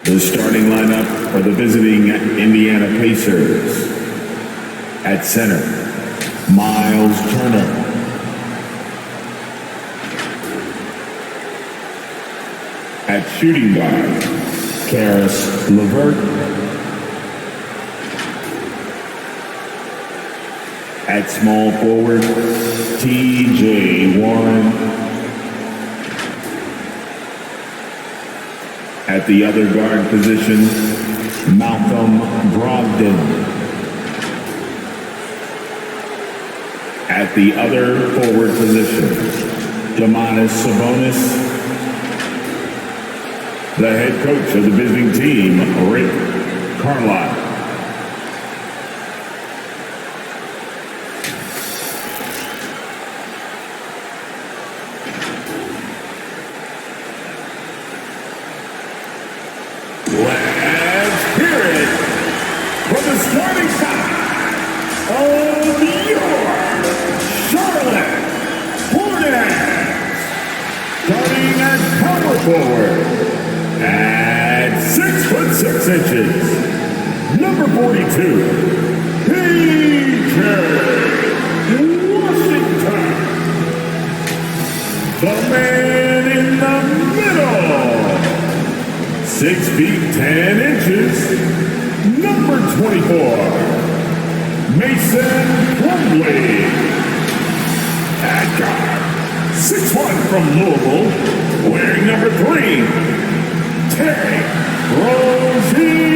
The starting lineup for the visiting Indiana Pacers. At center, Miles Turner. At shooting guard, Karis LeVert. At small forward, T.J. Warren. At the other guard position, Malcolm Brogdon. At the other forward position, Domantas Sabonis. The head coach of the visiting team, Rick Carlisle. Let's hear it from the starting side of your Charlotte Hornets. Starting at power forward at 6'6", number 42, P.J. Washington. The man in the middle, 6 feet 10 inches, number 24, Mason Plumlee. At guard, 6'1" from Louisville, wearing number 3, Terry Rozier.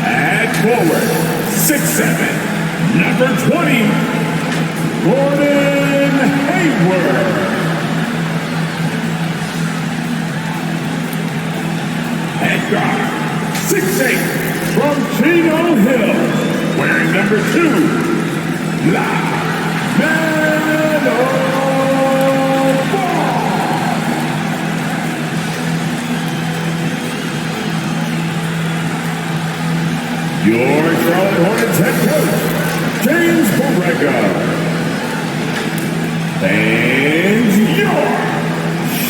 At forward, 6'7", number 20, Gordon Hayward. At guard, 6'8", from Chino Hill, wearing number 2, LaMelo Ball. Your Charlotte Hornets head coach, James Borrego. And your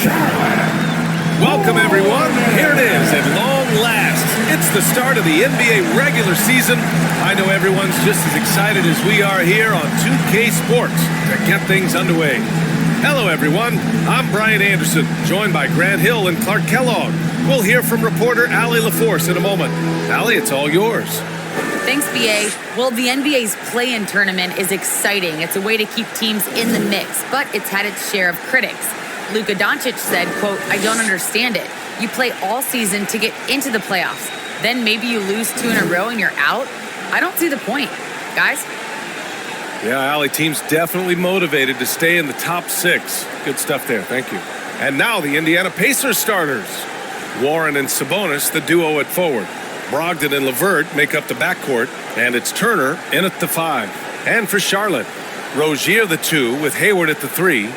Charlotte. Welcome, everyone. Here it is at long last. It's the start of the NBA regular season. I know everyone's just as excited as we are here on 2K Sports to get things underway. Hello, everyone. I'm Brian Anderson, joined by Grant Hill and Clark Kellogg. We'll hear from reporter Allie LaForce in a moment. Allie, it's all yours. Thanks, BA. Well, the NBA's play-in tournament is exciting. It's a way to keep teams in the mix, but it's had its share of critics. Luka Doncic said, quote, "I don't understand it. You play all season to get into the playoffs. Then maybe you lose 2 in a row and you're out? I don't see the point. Guys?" Yeah, Allie, team's definitely motivated to stay in the top 6. Good stuff there. Thank you. And now the Indiana Pacers starters. Warren and Sabonis, the duo at forward. Brogdon and LeVert make up the backcourt, and it's Turner in at the 5. And for Charlotte, Rozier the 2 with Hayward at the 3.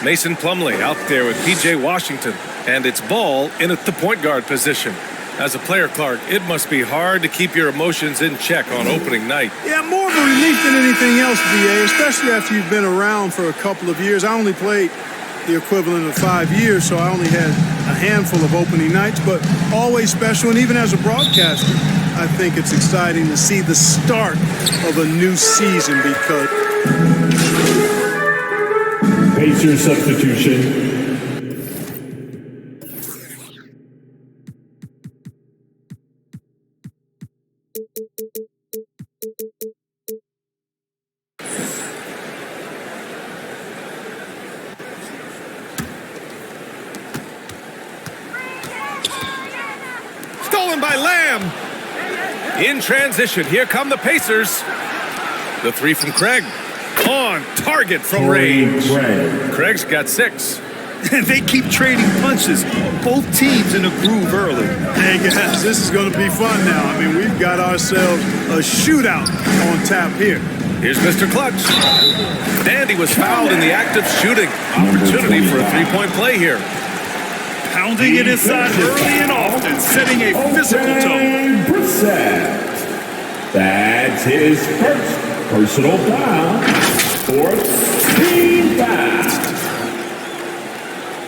Mason Plumlee out there with P.J. Washington, and it's Ball in at the point guard position. As a player, Clark, it must be hard to keep your emotions in check on opening night. Yeah, more of a relief than anything else, BA, especially after you've been around for a couple of years. I only played the equivalent of 5 years, so I only had a handful of opening nights, but always special. And even as a broadcaster, I think it's exciting to see the start of a new season because... Pacers substitution. Stolen by Lamb. In transition, here come the Pacers. The 3 from Craig. On target from range. Craig's got 6. And they keep trading punches. Both teams in a groove early. Hey, guys, this is going to be fun now. I mean, we've got ourselves a shootout on tap here. Here's Mr. Clutch. And he was fouled in the act of shooting. Opportunity for a 3-point play here. Pounding it inside early and often, setting a physical tone. That's his first personal foul. 4th team foul.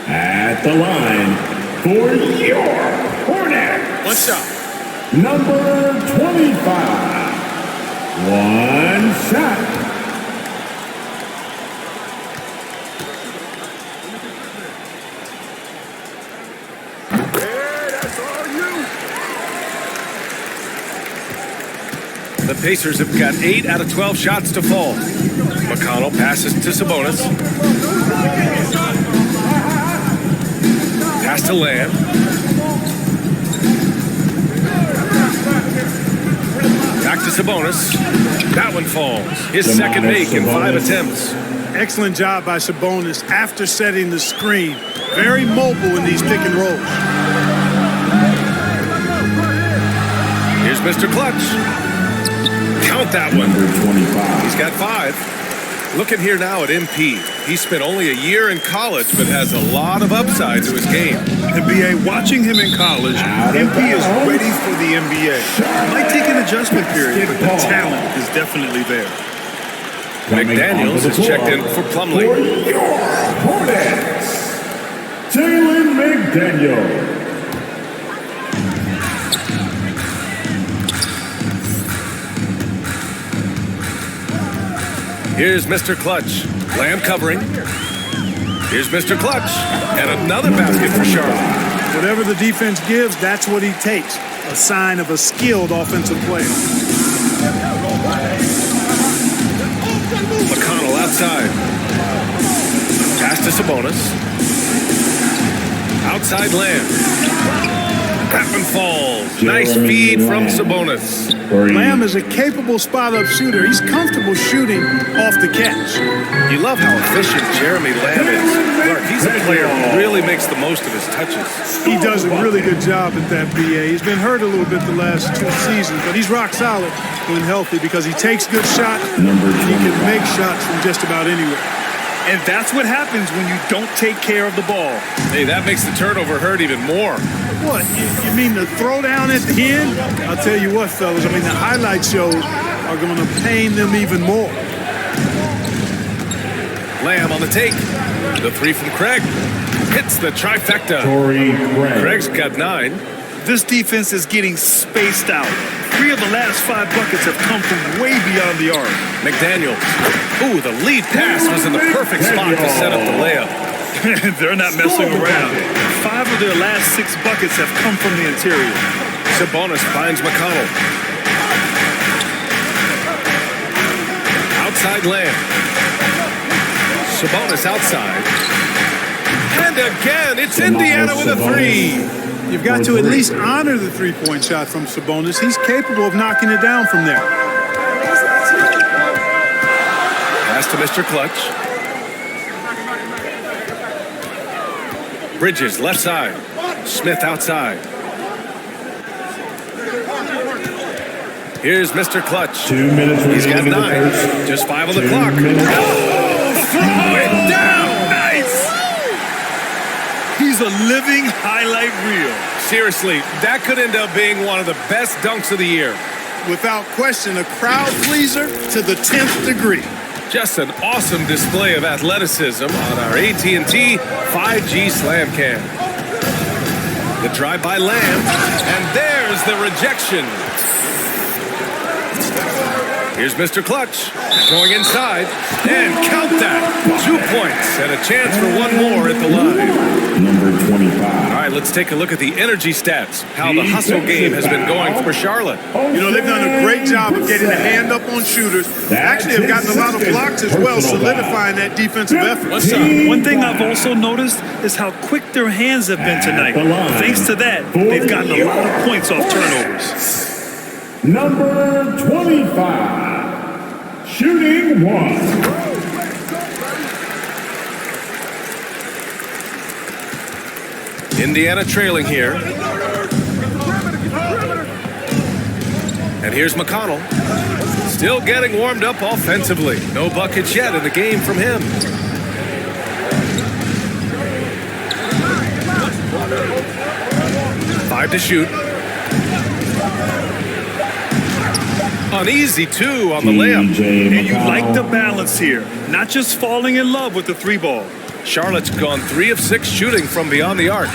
At the line, for your Hornets. One shot. Number 25. One shot. The Pacers have got 8 out of 12 shots to fall. McConnell passes to Sabonis. Pass to Lamb. Back to Sabonis. That one falls. His second make in 5 attempts. Excellent job by Sabonis after setting the screen. Very mobile in these pick and rolls. Here's Mr. Clutch. Count that one. Number 25. He's got 5. Looking here now at MP. He spent only a year in college, but has a lot of upside to his game. And BA, watching him in college, MP is ready for the NBA. Might take an adjustment period, but the talent is definitely there. McDaniels is checked in for Plumlee. For your Hornets, Jalen McDaniels. Here's Mr. Clutch. Lamb covering. Here's Mr. Clutch. And another basket for Charlotte. Whatever the defense gives, that's what he takes. A sign of a skilled offensive player. McConnell outside. Pass to Sabonis. Outside Lamb. That one falls. Nice feed from Sabonis. Lamb is a capable spot-up shooter. He's comfortable shooting off the catch. You love how efficient Jeremy Lamb is. Look, he's a player who really makes the most of his touches. He does a really good job at that, BA. He's been hurt a little bit the last 2 seasons, but he's rock solid when healthy because he takes good shots and he can make shots from just about anywhere. And that's what happens when you don't take care of the ball. Hey, that makes the turnover hurt even more. What, you mean the throwdown at the end? I'll tell you what, fellas, I mean, the highlight shows are going to pain them even more. Lamb on the take. The 3 from Craig. Hits the trifecta. Craig's got 9. This defense is getting spaced out. 3 of the last 5 buckets have come from way beyond the arc. McDaniel. Ooh, the lead pass was in the perfect spot to set up the layup. They're not messing around. 5 of their last 6 buckets have come from the interior. Sabonis finds McConnell. Outside Lamb. Sabonis outside. And again, it's Indiana with a 3. You've got to at least honor the three-point shot from Sabonis. He's capable of knocking it down from there. Pass to Mr. Clutch. Bridges, left side. Smith outside. Here's Mr. Clutch. 2 minutes. He's got 9. Just 5 on the clock. Oh, throw it down. Nice. He's a living highlight reel. Seriously, that could end up being one of the best dunks of the year. Without question, a crowd pleaser to the 10th degree. Just an awesome display of athleticism on our AT&T 5G Slam Cam. The drive by Lamb, and there's the rejection. Here's Mr. Clutch going inside, and count that. 2 points and a chance for one more at the line. Number 25. All right, let's take a look at the energy stats, how the hustle game has been going for Charlotte. You know, they've done a great job of getting the hand up on shooters. They actually have gotten a lot of blocks as well, solidifying that defensive effort. What's up? One thing I've also noticed is how quick their hands have been tonight. Thanks to that, they've gotten a lot of points off turnovers. Number 25. Shooting 1. Indiana trailing here. And here's McConnell. Still getting warmed up offensively. No buckets yet in the game from him. Five to shoot. An easy 2 on the layup. And you like the balance here. Not just falling in love with the 3 ball. Charlotte's gone 3 of 6 shooting from beyond the arc.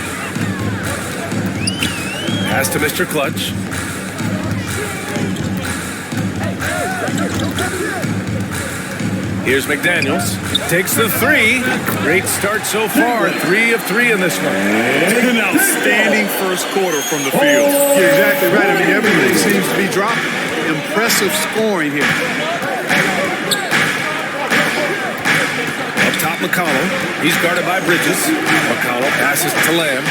Pass to Mr. Clutch. Here's McDaniels. Takes the three. Great start so far. 3 of 3 in this one. An outstanding first quarter from the field. You're exactly right. I mean, everything seems to be dropping. Impressive scoring here. Up top, McConnell. He's guarded by Bridges. McConnell passes to Lamb.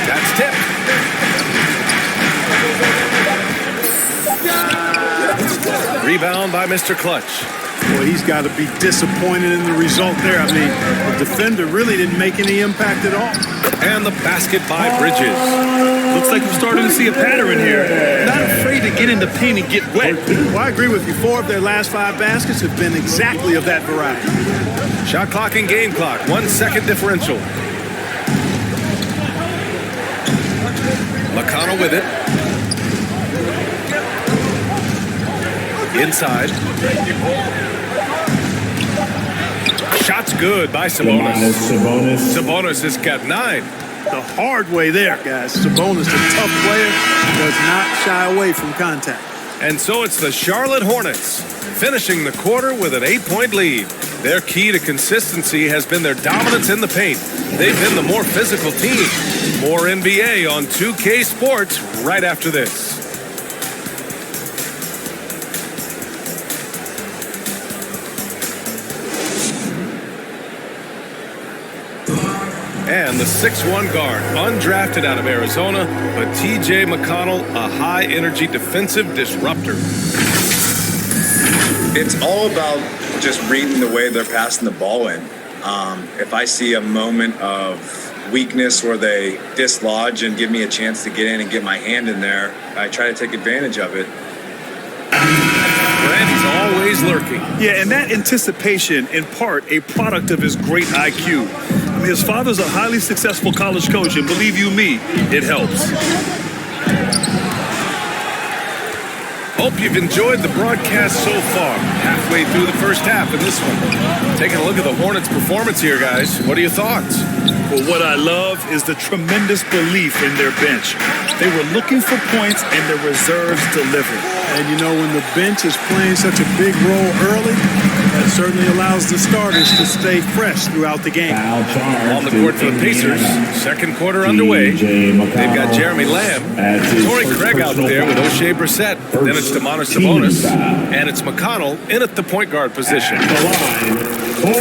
That's tipped. Rebound by Mr. Clutch. Well, he's got to be disappointed in the result there. I mean, the defender really didn't make any impact at all. And the basket by Bridges. Looks like we're starting to see a pattern here. Not afraid to get in the paint and get wet. Well, I agree with you. 4 of their last 5 baskets have been exactly of that variety. Shot clock and game clock. 1 second differential. McConnell with it. Inside. Shot's good by Sabonis. Sabonis has got 9. The hard way there, guys. Sabonis, a tough player, does not shy away from contact. And so it's the Charlotte Hornets finishing the quarter with an 8-point lead. Their key to consistency has been their dominance in the paint. They've been the more physical team. More NBA on 2K Sports right after this. And the 6'1 guard, undrafted out of Arizona, but T.J. McConnell, a high-energy defensive disruptor. It's all about just reading the way they're passing the ball in. If I see a moment of weakness where they dislodge and give me a chance to get in and get my hand in there, I try to take advantage of it. Brent is always lurking. Yeah, and that anticipation, in part, a product of his great IQ. I mean, his father's a highly successful college coach, and believe you me, it helps. Hope you've enjoyed the broadcast so far. Halfway through the first half in this one. Taking a look at the Hornets' performance here, guys. What are your thoughts? Well, what I love is the tremendous belief in their bench. They were looking for points, and their reserves delivered. And you know, when the bench is playing such a big role early, that certainly allows the starters to stay fresh throughout the game. On the court for the Pacers. Second quarter underway. They've got Jeremy Lamb, Torrey Craig out there with O'Shea Brissett. Then it's Domantas Sabonis, and it's McConnell in at the point guard position. The line for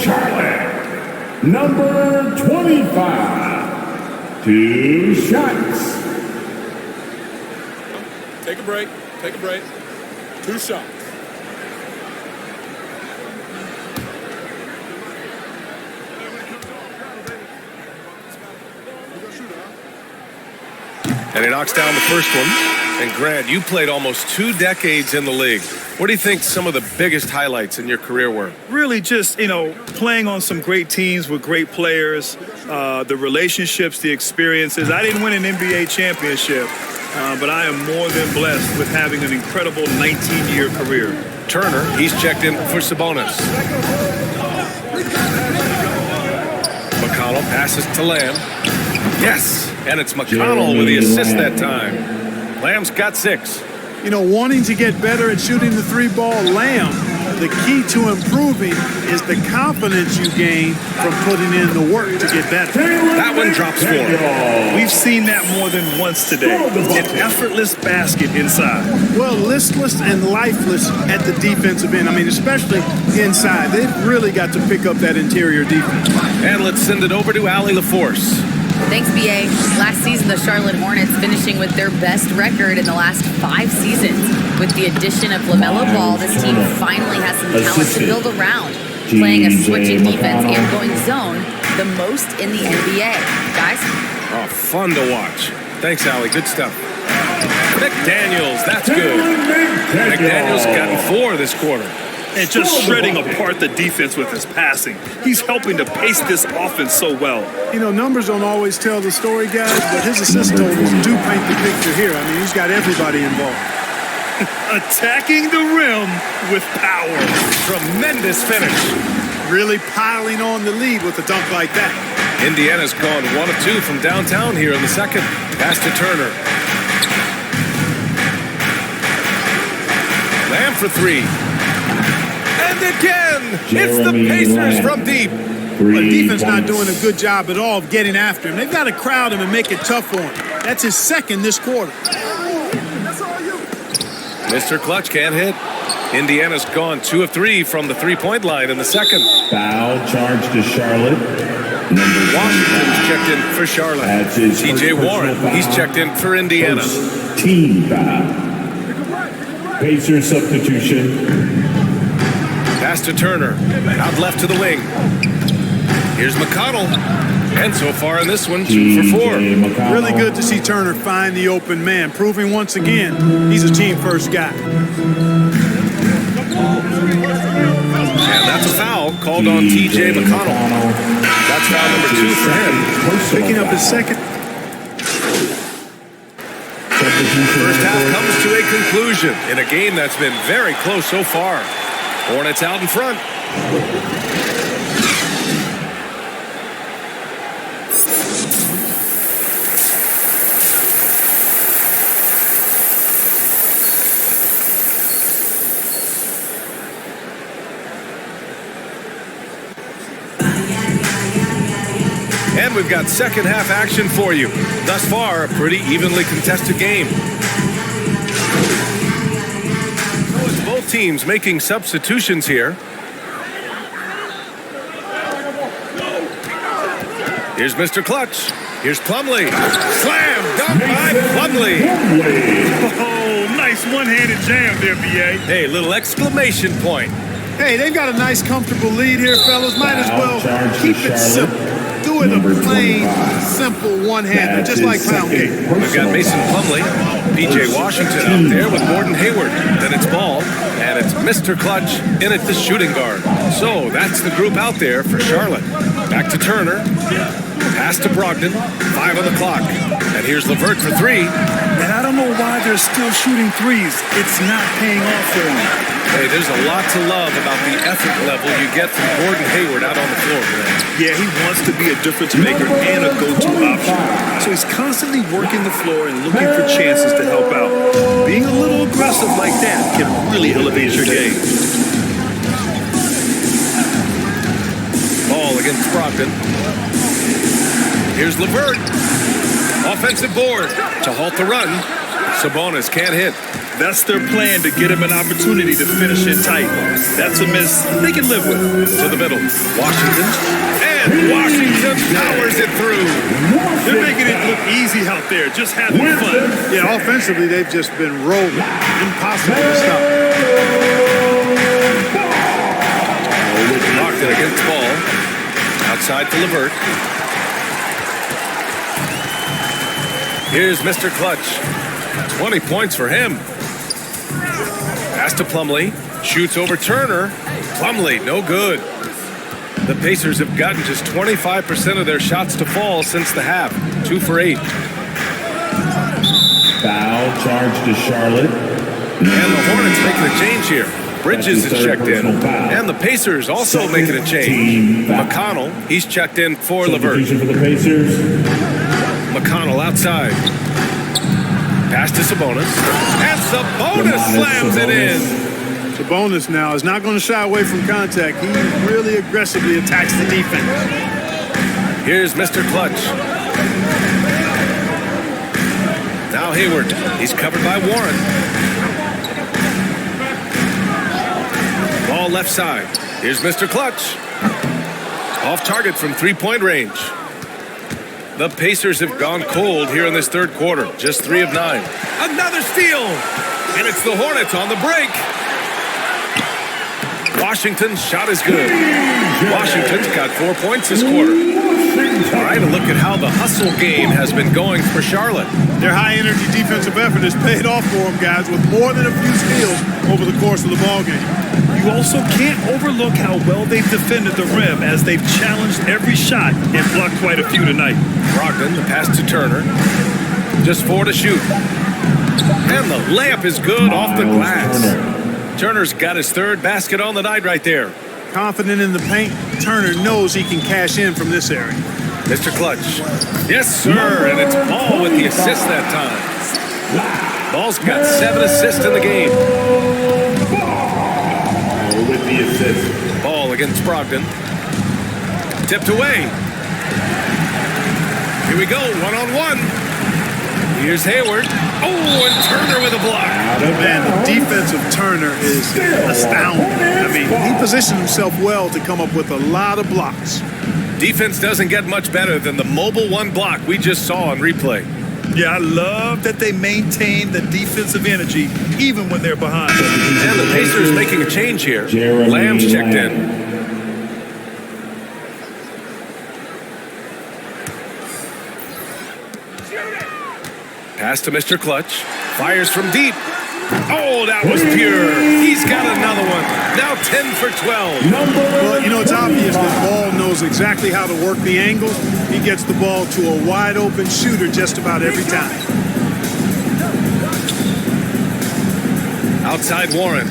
Charlotte, number 25. 2 shots. Take a break. Take a break. 2 shots. And he knocks down the first one. And Grant, you played almost 2 decades in the league. What do you think some of the biggest highlights in your career were? Really just, playing on some great teams with great players, the relationships, the experiences. I didn't win an NBA championship, but I am more than blessed with having an incredible 19-year career. Turner, he's checked in for Sabonis. McConnell passes to Lamb. Yes, and it's McConnell with the assist that time. Lamb's got 6. You know, wanting to get better at shooting the 3-ball, Lamb, the key to improving is the confidence you gain from putting in the work to get better. That one drops 4. We've seen that more than once today. An effortless basket inside. Well, listless and lifeless at the defensive end. I mean, especially inside. They've really got to pick up that interior defense. And let's send it over to Allie LaForce. Thanks, BA. Last season, the Charlotte Hornets finishing with their best record in the last 5 seasons. With the addition of LaMelo Ball, this team finally has some talent to build around, playing a switching defense and going zone the most in the NBA. Guys? Oh, fun to watch. Thanks, Allie. Good stuff. McDaniels, that's good. McDaniels gotten 4 this quarter. And just shredding apart the defense with his passing. He's helping to pace this offense so well. You know, numbers don't always tell the story, guys, but his assist totals do paint the picture here. I mean, he's got everybody involved. Attacking the rim with power. Tremendous finish. Really piling on the lead with a dunk like that. Indiana's gone 1 of 2 from downtown here in the second. Pass to Turner. Lamb for 3. And again, it's the Pacers from deep. The defense not doing a good job at all of getting after him. They've got to crowd him and make it tough for him. That's his second this quarter. Mr. Clutch can't hit. Indiana's gone 2 of 3 from the three-point line in the second. Foul charge to Charlotte. Number Washington's checked in for Charlotte. That's his T.J. first Warren, personal he's foul. checked in for Indiana. First team foul. Pacers substitution. Pass to Turner. Out left to the wing. Here's McConnell. And so far in this one, 2 for 4. McConnell. Really good to see Turner find the open man, proving once again he's a team-first guy. And that's a foul called on T.J. McConnell. That's foul number 2 for him. Picking up his second. First half comes to a conclusion in a game that's been very close so far. Hornets out in front. And we've got second half action for you. Thus far, a pretty evenly contested game. With both teams making substitutions here. Here's Mr. Clutch. Here's Plumlee. Slam dunk by Plumlee. Oh, nice one-handed jam there, B.A. Hey, little exclamation point. Hey, they've got a nice, comfortable lead here, fellas. Might as well Foul charge to keep it Charlotte. simple. Do it Number a plain, 25. simple one-hander, That's just like his pound second cake. We've got personal Mason foul. Plumlee, P.J. Washington out there with Gordon Hayward. Then it's Ball, and it's Mr. Clutch in at the shooting guard. So that's the group out there for Charlotte. Back to Turner. Pass to Brogdon. 5 on the clock. And here's LeVert for 3. And I don't know why they're still shooting threes. It's not paying off for them. Hey, there's a lot to love about the effort level you get from Gordon Hayward out on the floor today. Yeah, he wants to be a difference maker and a go-to option. So he's constantly working the floor and looking for chances to help out. Being a little aggressive like that can really elevate your game. Ball against Brogdon. Here's LeVert. Offensive board to halt the run. Sabonis can't hit. That's their plan, to get him an opportunity to finish it tight. That's a miss they can live with. To the middle. Washington. And Washington powers it through. They're making it look easy out there, just having fun. Yeah, offensively, they've just been rolling. Impossible to stop. Locked it against Ball. Outside to LeVert. Here's Mr. Clutch. 20 points for him. Pass to Plumlee. Shoots over Turner. Plumlee, no good. The Pacers have gotten just 25% of their shots to fall since the half. 2 for 8. Foul charge to Charlotte. And the Hornets making a change here. Bridges is checked in. And the Pacers also making a change. McConnell, he's checked in for LeVert. Substitution for the Pacers. McConnell outside. Pass to Sabonis. And Sabonis slams it in. Sabonis now is not going to shy away from contact. He really aggressively attacks the defense. Here's Mr. Clutch. Now Hayward. He's covered by Warren. Ball left side. Here's Mr. Clutch. Off target from three-point range. The Pacers have gone cold here in this third quarter. Just 3 of 9. Another steal. And it's the Hornets on the break. Washington's shot is good. Washington's got 4 points this quarter. All right, a look at how the hustle game has been going for Charlotte. Their high-energy defensive effort has paid off for them, guys, with more than a few steals over the course of the ballgame. You also can't overlook how well they've defended the rim, as they've challenged every shot and blocked quite a few tonight. Brogdon, the pass to Turner. Just 4 to shoot. And the layup is good off the glass. Turner's got his 3rd basket on the night right there. Confident in the paint, Turner knows he can cash in from this area. Mr. Clutch. Yes, sir. And it's Ball with the assist that time. Ball's got 7 assists in the game. Ball with the assist. Ball against Brogdon. Tipped away. Here we go, one-on-one. Here's Hayward. Oh, and Turner with a block. Man, the defense of Turner is astounding. I mean, he positioned himself well to come up with a lot of blocks. Defense doesn't get much better than the mobile one block we just saw on replay. Yeah, I love that they maintain the defensive energy even when they're behind. And the Pacers making a change here. Jeremy Lamb's checked Lamb. in. Pass to Mr. Clutch. Fires from deep. Oh, that was pure. He's got another one. Now 10 for 12. Well, you know, it's obvious that Ball knows exactly how to work the angles. He gets the ball to a wide-open shooter just about every time. Outside Warren.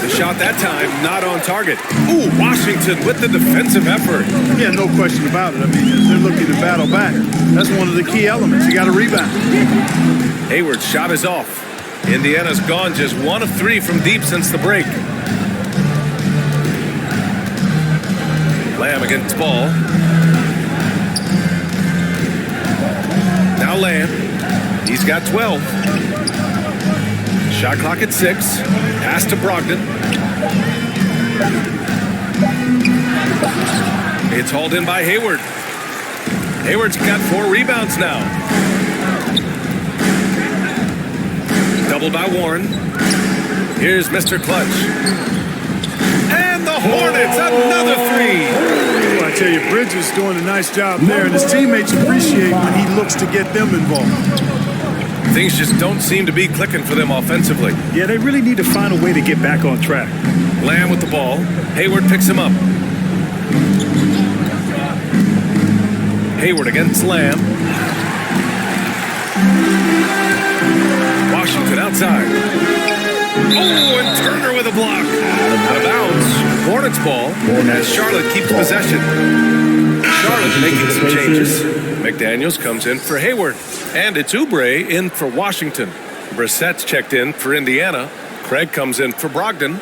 The shot that time, not on target. Ooh, Washington with the defensive effort. Yeah, no question about it. I mean, as they're looking to battle back, that's one of the key elements. You got to rebound. Hayward's shot is off. Indiana's gone just 1 of 3 from deep since the break. Lamb against Ball. Now Lamb. He's got 12. Shot clock at 6. Pass to Brogdon. It's hauled in by Hayward. Hayward's got 4 rebounds now. Doubled by Warren. Here's Mr. Clutch. And the Hornets, another 3. Well, I tell you, Bridges doing a nice job there, and his teammates appreciate when he looks to get them involved. Things just don't seem to be clicking for them offensively. Yeah, they really need to find a way to get back on track. Lamb with the ball. Hayward picks him up. Hayward against Lamb. Washington outside. Oh, and Turner with a block. Out of bounds. Hornets ball as Charlotte keeps possession. Charlotte making some changes. McDaniels comes in for Hayward. And it's Oubre in for Washington. Brissett's checked in for Indiana. Craig comes in for Brogdon.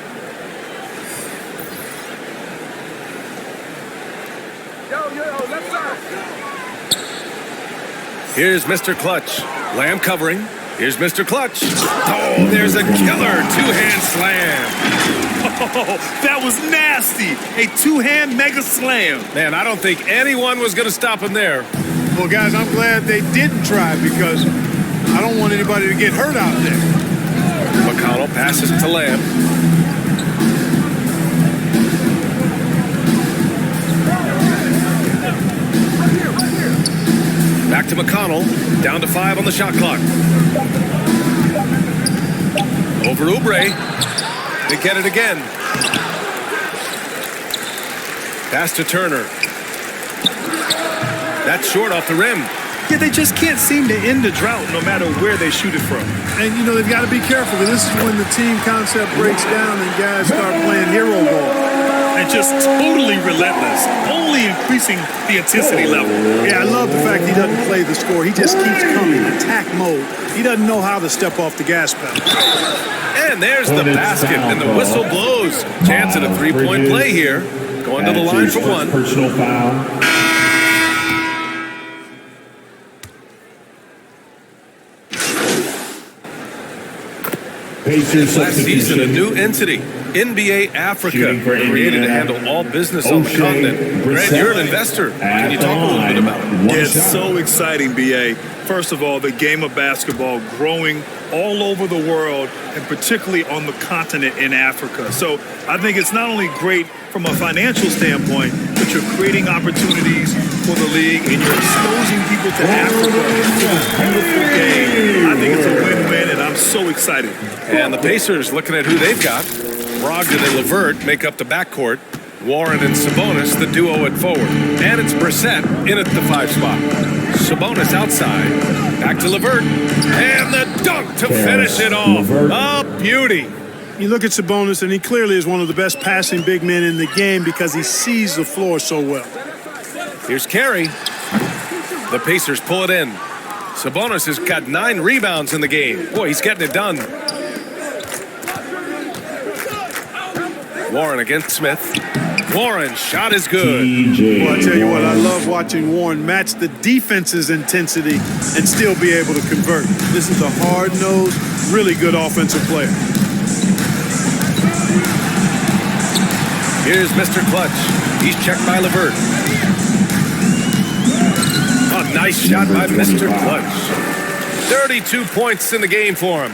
Here's Mr. Clutch. Lamb covering. Here's Mr. Clutch. Oh, there's a killer two-hand slam. Oh, that was nasty. A 2-hand mega slam. Man, I don't think anyone was going to stop him there. Well, guys, I'm glad they didn't try because I don't want anybody to get hurt out there. McConnell passes to Lamb. Back to McConnell. Down to 5 on the shot clock. Over Oubre. They get it again. Pass to Turner. That's short off the rim. Yeah, they just can't seem to end the drought no matter where they shoot it from. And, you know, they've got to be careful because this is when the team concept breaks down and guys start playing hero ball. And just totally relentless, only increasing the intensity level. Yeah, I love the fact he doesn't play the score. He just keeps coming, attack mode. He doesn't know how to step off the gas pedal. And there's the basket, and the whistle blows. Chance at a three-point play here. Going to the line for 1. Personal foul. Pacers Last season, a new entity, NBA Africa, created to handle all business on the continent. Grant, you're an investor. Can you talk a little bit about it? It's so exciting, BA. First of all, the game of basketball growing all over the world, and particularly on the continent in Africa. So I think it's not only great from a financial standpoint, but you're creating opportunities for the league, and you're exposing people to Africa to this beautiful game. I think it's a win-win, and I'm so excited. And the Pacers, looking at who they've got, Brogdon and LeVert make up the backcourt. Warren and Sabonis, the duo at forward. And it's Brissett in at the 5 spot. Sabonis outside. Back to LeVert. And the dunk to finish it off. A beauty. You look at Sabonis, and he clearly is one of the best passing big men in the game because he sees the floor so well. Here's Carey. The Pacers pull it in. Sabonis has got 9 rebounds in the game. Boy, he's getting it done. Warren against Smith. Warren, shot is good. Well, I tell you what, I love watching Warren match the defense's intensity and still be able to convert. This is a hard-nosed, really good offensive player. Here's Mr. Clutch. He's checked by LeVert. A nice shot by Mr. Clutch. 32 points in the game for him.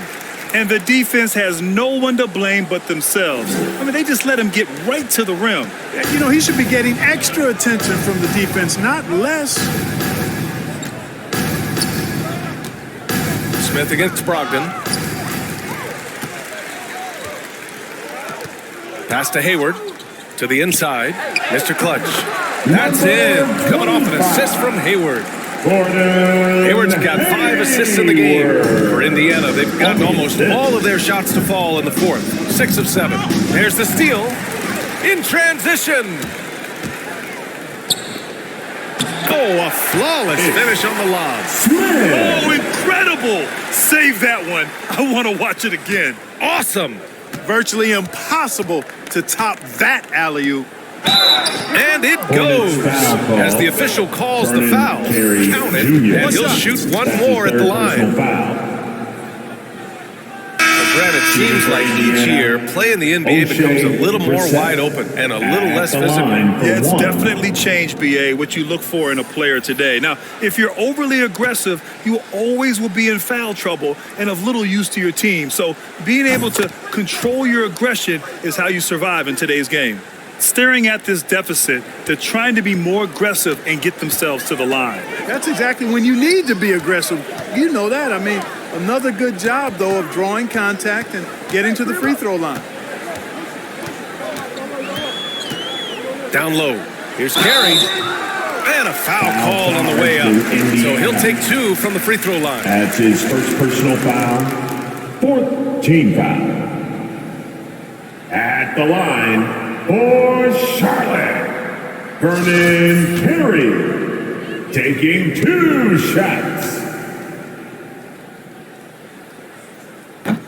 And the defense has no one to blame but themselves. I mean, they just let him get right to the rim. You know, he should be getting extra attention from the defense, not less. Smith against Brogdon. Pass to Hayward. To the inside. Mr. Clutch. That's in. Coming off an assist from Hayward. Hayward's got 5 assists in the game. For Indiana, they've gotten almost all of their shots to fall in the fourth. 6 of 7. There's the steal. In transition. Oh, a flawless finish on the lob. Oh, incredible. Save that one. I want to watch it again. Awesome. Virtually impossible to top that alley-oop. And it goes as the official calls the foul. Count it, and he'll shoot one more at the line. Brad, it seems like each year, play in the NBA becomes a little more wide open and a little less physical. Yeah, it's definitely changed, BA, what you look for in a player today. Now, if you're overly aggressive, you always will be in foul trouble and of little use to your team. So being able to control your aggression is how you survive in today's game. Staring at this deficit, they're trying to be more aggressive and get themselves to the line. That's exactly when you need to be aggressive. You know that. I mean, another good job, though, of drawing contact and getting to the free throw line. Down low. Here's Carey. And a foul called on the way up. So he'll take 2 from the free throw line. That's his first personal foul. 4th team foul. At the line for Charlotte, Vernon Carey, taking 2 shots.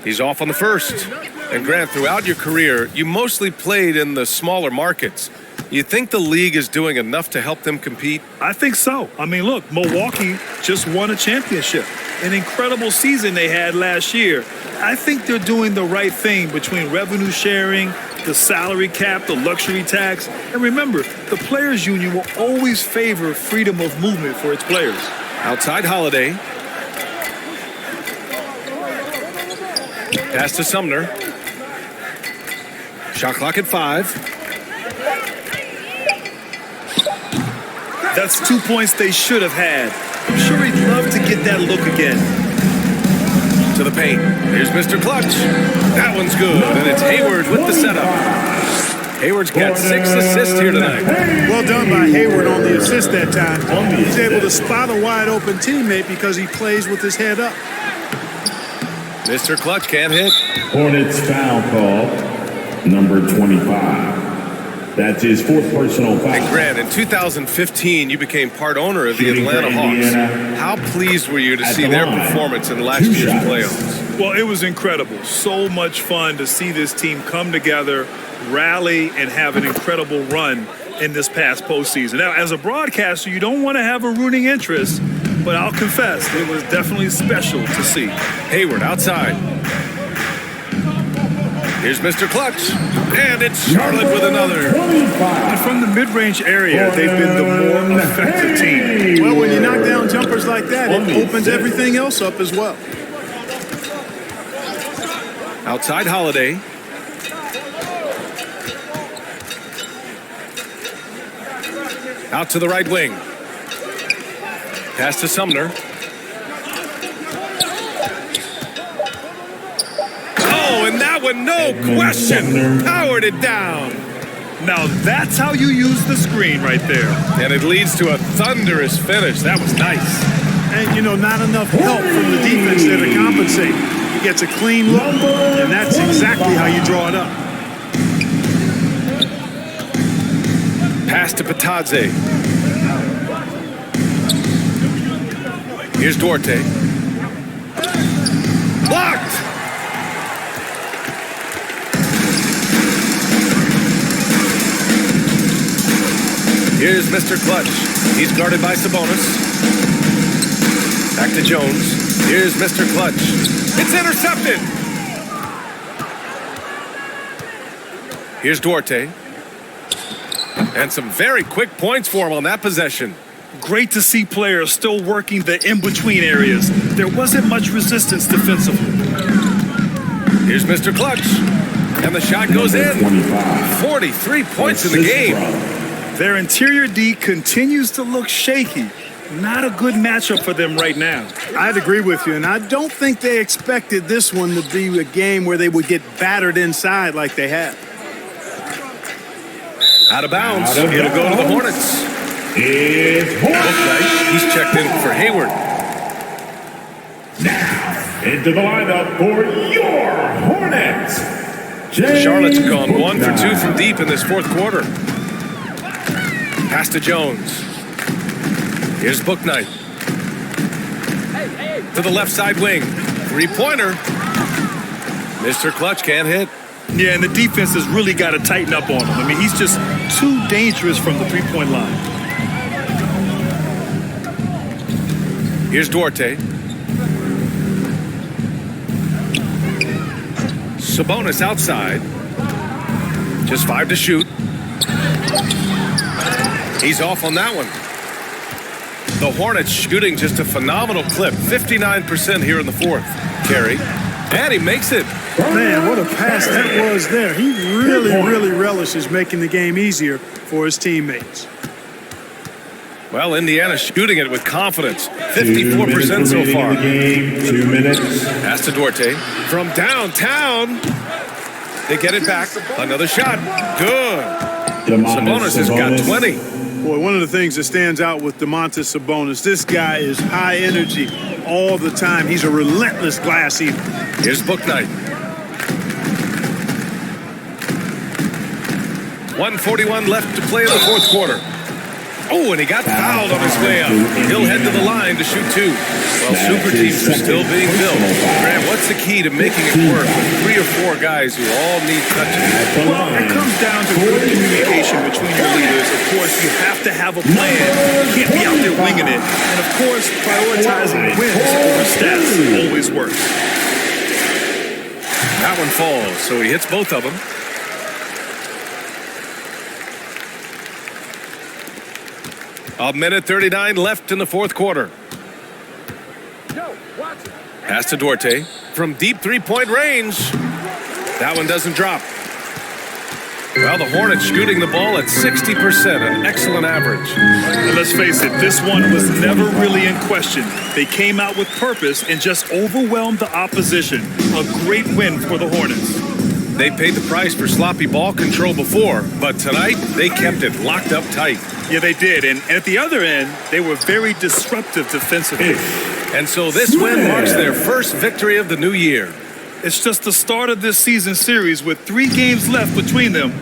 He's off on the first. And Grant, throughout your career, you mostly played in the smaller markets. You think the league is doing enough to help them compete? I think so. I mean, look, Milwaukee just won a championship. An incredible season they had last year. I think they're doing the right thing between revenue sharing, the salary cap, the luxury tax. And remember, the Players Union will always favor freedom of movement for its players. Outside Holiday. Pass to Sumner. Shot clock at 5. That's 2 points they should have had. I'm sure he'd love to get that look again. To the paint. Here's Mr. Clutch. That one's good, and it's Hayward with the setup. Hayward's got 6 assists here tonight. Well done by Hayward on the assist that time. He's able to spot a wide-open teammate because he plays with his head up. Mr. Clutch can't hit. Hornets foul call, number 25. That's his 4th personal foul. And Grant, in 2015, you became part owner of the Atlanta Hawks. How pleased were you to see their performance in last year's playoffs? Well, it was incredible. So much fun to see this team come together, rally, and have an incredible run in this past postseason. Now, as a broadcaster, you don't want to have a rooting interest, but I'll confess, it was definitely special to see. Hayward outside. Here's Mr. Clutch, and it's Charlotte with another. And from the mid-range area, they've been the more effective team. Well, when you knock down jumpers like that, it opens everything else up as well. Outside Holiday. Out to the right wing. Pass to Sumner. And that one, no question, powered it down. Now that's how you use the screen right there. And it leads to a thunderous finish. That was nice. And, you know, not enough help from the defense there to compensate. He gets a clean look, and that's exactly how you draw it up. Pass to Patadze. Here's Duarte. Blocked! Here's Mr. Clutch. He's guarded by Sabonis. Back to Jones. Here's Mr. Clutch. It's intercepted! Here's Duarte. And some very quick points for him on that possession. Great to see players still working the in-between areas. There wasn't much resistance defensively. Here's Mr. Clutch. And the shot goes in. 43 points in the game. Their interior D continues to look shaky. Not a good matchup for them right now. I'd agree with you, and I don't think they expected this one to be a game where they would get battered inside like they have. Out of bounds. It'll go to the Hornets. It's Hornets. He's checked in for Hayward. Now, into the lineup for your Hornets. Charlotte's gone 1 for 2 from deep in this fourth quarter. Pass to Jones. Here's Bouknight. To the left side wing. Three-pointer. Mr. Clutch can't hit. Yeah, and the defense has really got to tighten up on him. I mean, he's just too dangerous from the three-point line. Here's Duarte. Sabonis outside. Just 5 to shoot. He's off on that one. The Hornets shooting just a phenomenal clip. 59% here in the fourth. Carry. And he makes it. Man, what a pass that was there. He really relishes making the game easier for his teammates. Well, Indiana shooting it with confidence. 54% so far. Game, 2 minutes. Pass to Duarte. From downtown. They get it back. Another shot. Good. Sabonis has got 20. Boy, one of the things that stands out with Domantas Sabonis, this guy is high energy all the time. He's a relentless glass eater. Here's Bouknight. 1:41 left to play in the fourth quarter. Oh, and he got fouled on his way up. He'll head to the line to shoot 2. Well, super teams are still being built. Graham, what's the key to making it work with 3 or 4 guys who all need touches? Well, it comes down to good communication between your leaders. Of course, you have to have a plan. You can't be out there winging it. And, of course, prioritizing wins over stats always works. That one falls, so he hits both of them. A minute 39 left in the fourth quarter. Pass to Duarte from deep three-point range. That one doesn't drop. Well, the Hornets shooting the ball at 60%, an excellent average. And let's face it, this one was never really in question. They came out with purpose and just overwhelmed the opposition. A great win for the Hornets. They paid the price for sloppy ball control before, but tonight they kept it locked up tight. Yeah, they did. And at the other end, they were very disruptive defensively. And so this win marks their first victory of the new year. It's just the start of this season series with 3 games left between them,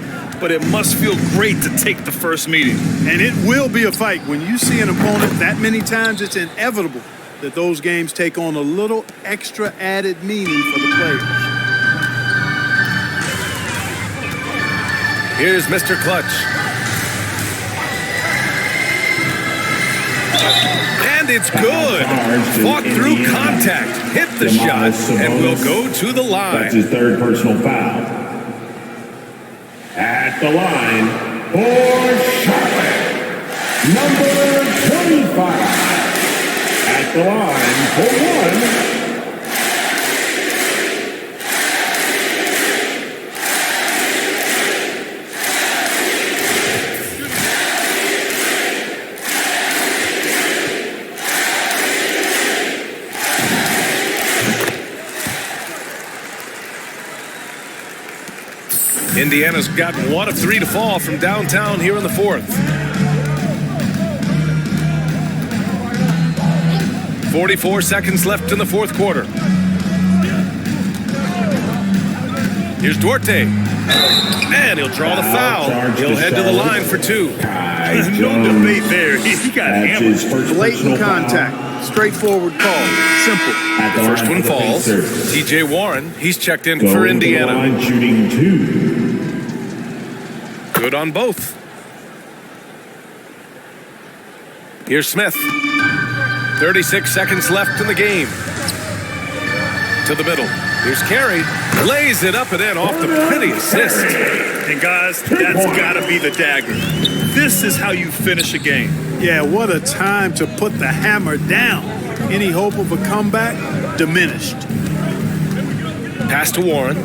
but it must feel great to take the first meeting. And it will be a fight. When you see an opponent that many times, it's inevitable that those games take on a little extra added meaning for the players. Here's Mr. Clutch. And it's good. Fought through contact, hit the shot, and will go to the line. That's his 3rd personal foul. At the line for Charlotte, number 25. At the line for 1. Indiana's gotten 1 of 3 to fall from downtown here in the fourth. 44 seconds left in the fourth quarter. Here's Duarte. And he'll draw the foul. He'll head to the line for 2. No debate there. He got That's hammered. his first Blatant personal foul contact. Straightforward call. Simple. at the First line one for the falls. Pacers. T.J. Warren, he's checked in Going for to the Indiana. line, shooting 2. Good on both. Here's Smith. 36 seconds left in the game. To the middle. Here's Carey. Lays it up and in off the pretty assist. And guys, that's got to be the dagger. This is how you finish a game. Yeah, what a time to put the hammer down. Any hope of a comeback? Diminished. Pass to Warren.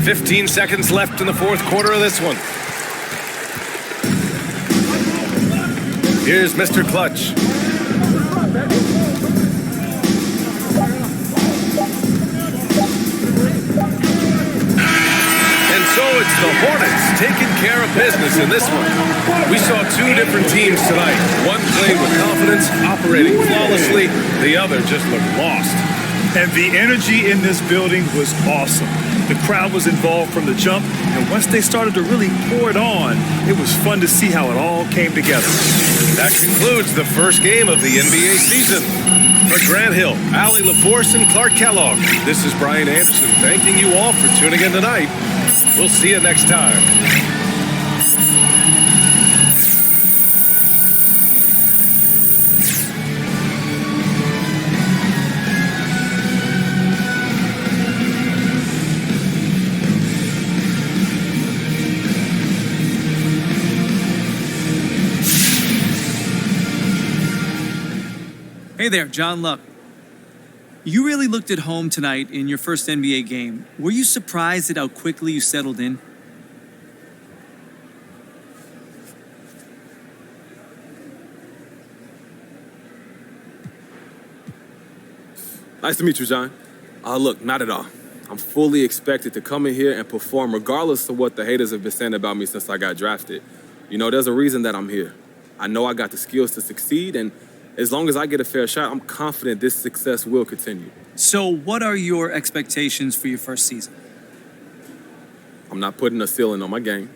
15 seconds left in the fourth quarter of this one. Here's Mr. Clutch. And so it's the Hornets taking care of business in this one. We saw 2 different teams tonight. One played with confidence, operating flawlessly. The other just looked lost. And the energy in this building was awesome. The crowd was involved from the jump, and once they started to really pour it on, it was fun to see how it all came together. That concludes the first game of the NBA season. For Grant Hill, Allie LaForce, and Clark Kellogg, this is Brian Anderson thanking you all for tuning in tonight. We'll see you next time. Hey there, John Luck. You really looked at home tonight in your first NBA game. Were you surprised at how quickly you settled in? Nice to meet you, John. Look, not at all. I'm fully expected to come in here and perform regardless of what the haters have been saying about me since I got drafted. You know, there's a reason that I'm here. I know I got the skills to succeed, and as long as I get a fair shot, I'm confident this success will continue. So, what are your expectations for your first season? I'm not putting a ceiling on my game,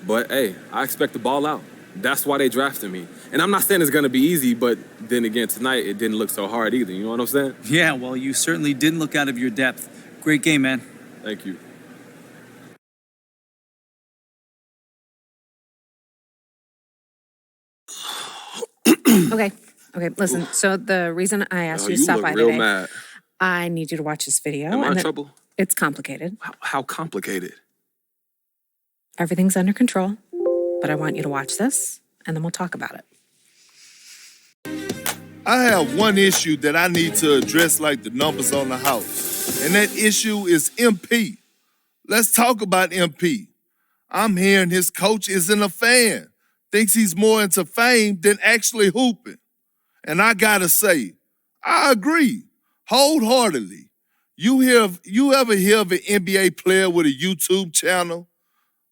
but hey, I expect to ball out. That's why they drafted me. And I'm not saying it's going to be easy, but then again, tonight it didn't look so hard either. You know what I'm saying? Yeah, well, you certainly didn't look out of your depth. Great game, man. Thank you. Okay, listen. So the reason I asked you to You stop look by real today, mad. I need you to watch this video. Am I in then- trouble? It's complicated. How complicated? Everything's under control, but I want you to watch this, and then we'll talk about it. I have one issue that I need to address like the numbers on the house, and that issue is MP. Let's talk about MP. I'm hearing his coach isn't a fan, thinks he's more into fame than actually hooping. And I gotta say, I agree wholeheartedly. You ever hear of an NBA player with a YouTube channel?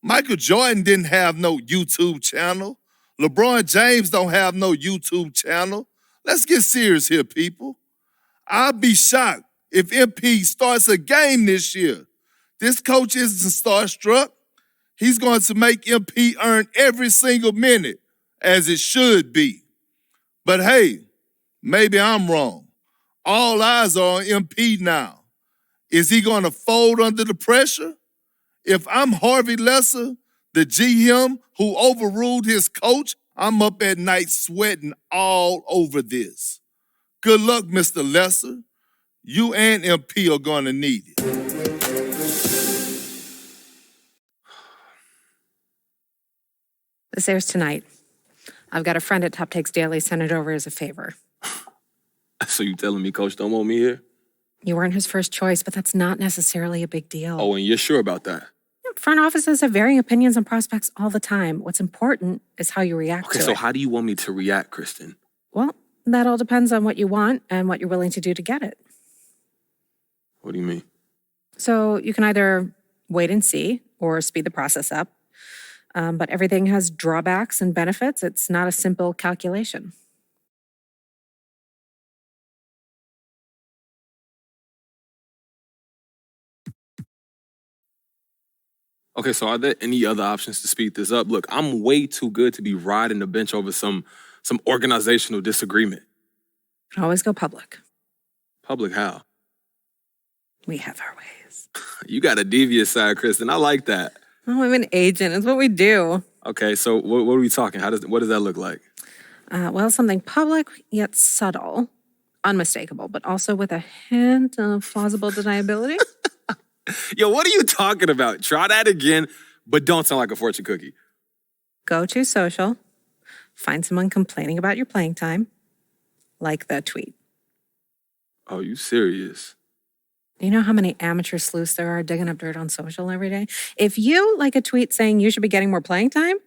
Michael Jordan didn't have no YouTube channel. LeBron James don't have no YouTube channel. Let's get serious here, people. I'll be shocked if MP starts a game this year. This coach isn't starstruck. He's going to make MP earn every single minute, as it should be. But hey, maybe I'm wrong. All eyes are on MP now. Is he going to fold under the pressure? If I'm Harvey Lesser, the GM who overruled his coach, I'm up at night sweating all over this. Good luck, Mr. Lesser. You and MP are going to need it. This airs tonight. I've got a friend at Top Takes Daily send it over as a favor. So you telling me Coach don't want me here? You weren't his first choice, but that's not necessarily a big deal. Oh, and you're sure about that? Front offices have varying opinions on prospects all the time. What's important is how you react Okay, to so it. how do you want me to react, Kristen? Well, that all depends on what you want and what you're willing to do to get it. What do you mean? So you can either wait and see or speed the process up. But everything has drawbacks and benefits. It's not a simple calculation. Okay, so are there any other options to speed this up? Look, I'm way too good to be riding the bench over some organizational disagreement. Always go public. Public how? We have our ways. You got a devious side, Kristen. I like that. Oh, I'm an agent. It's what we do. Okay, so what are we talking? What does that look like? Well, something public yet subtle, unmistakable, but also with a hint of plausible deniability. Yo, what are you talking about? Try that again, but don't sound like a fortune cookie. Go to social, find someone complaining about your playing time, like the tweet. Oh, you serious? Do you know how many amateur sleuths there are digging up dirt on social every day? If you like a tweet saying you should be getting more playing time,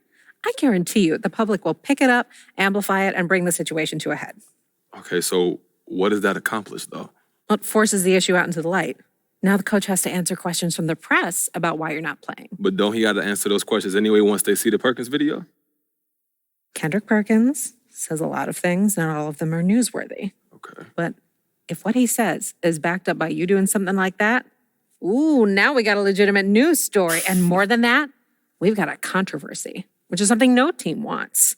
I guarantee you the public will pick it up, amplify it, and bring the situation to a head. Okay, so what does that accomplish, though? Well, it forces the issue out into the light. Now the coach has to answer questions from the press about why you're not playing. But don't he got to answer those questions anyway once they see the Perkins video? Kendrick Perkins says a lot of things, not all of them are newsworthy. Okay. But if what he says is backed up by you doing something like that, ooh, now we got a legitimate news story. And more than that, we've got a controversy, which is something no team wants.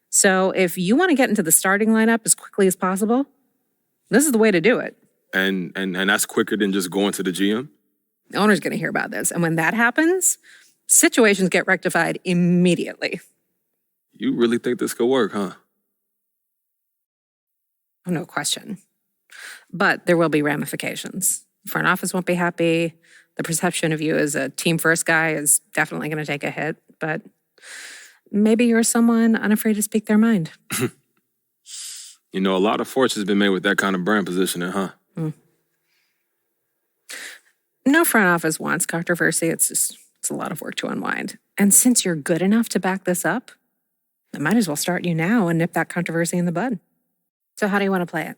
So if you want to get into the starting lineup as quickly as possible, this is the way to do it. And that's quicker than just going to the GM? The owner's going to hear about this. And when that happens, situations get rectified immediately. You really think this could work, huh? Oh, no question. But there will be ramifications. The front office won't be happy. The perception of you as a team-first guy is definitely going to take a hit. But maybe you're someone unafraid to speak their mind. You know, a lot of fortune's been made with that kind of brand positioning, huh? No front office wants controversy. It's a lot of work to unwind. And since you're good enough to back this up, I might as well start you now and nip that controversy in the bud. So how do you want to play it?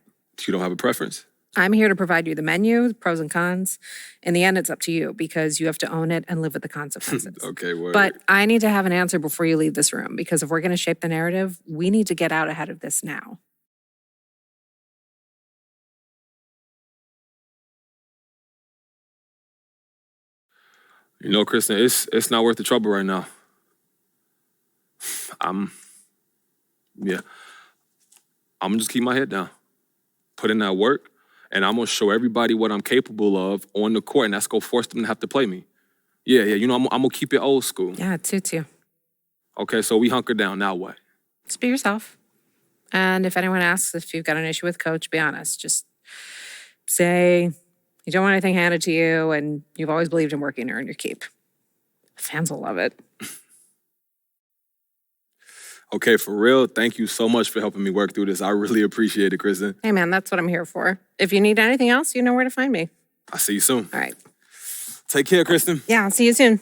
You don't have a preference? I'm here to provide you the menu, the pros and cons. In the end, it's up to you because you have to own it and live with the consequences. Okay, word. But I need to have an answer before you leave this room because if we're going to shape the narrative, we need to get out ahead of this now. You know, Kristen, it's not worth the trouble right now. I'm gonna just keep my head down, put in that work, and I'm gonna show everybody what I'm capable of on the court, and that's gonna force them to have to play me. Yeah, you know, I'm gonna keep it old school. Yeah, it suits you. Okay, so we hunker down, now what? Just be yourself. And if anyone asks if you've got an issue with coach, be honest. Just say you don't want anything handed to you and you've always believed in working to earn your keep. Fans will love it. Okay, for real, thank you so much for helping me work through this. I really appreciate it, Kristen. Hey, man, that's what I'm here for. If you need anything else, you know where to find me. I'll see you soon. All right. Take care, Kristen. Yeah, I'll see you soon.